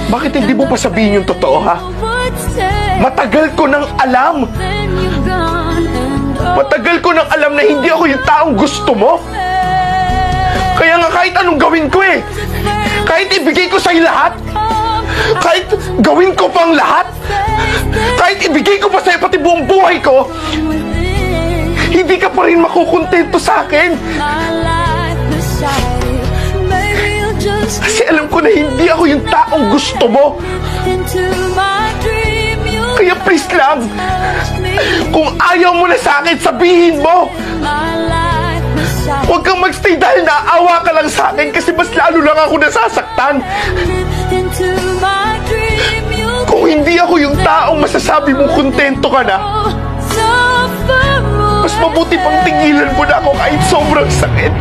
Bakit hindi mo pa sabihin yung totoo, ha? Matagal ko nang alam. Matagal ko nang alam na hindi ako yung taong gusto mo. Kaya nga kahit anong gawin ko eh. Kahit ibigay ko sa'yo lahat. Kahit gawin ko pang lahat. Kahit ibigay ko pa sa'yo pati buong buhay ko. Hindi ka pa rin makukontento sa akin. Kasi alam ko na hindi ako yung taong gusto mo. Kaya please lang, kung ayaw mo na sa akin, sabihin mo. Huwag kang magstay dahil naawa ka lang sa akin kasi mas lalo lang ako nasasaktan. Kung hindi ako yung taong masasabi mong kontento ka na, mas mabuti pang tingilan mo na ako kahit sobrang sakit.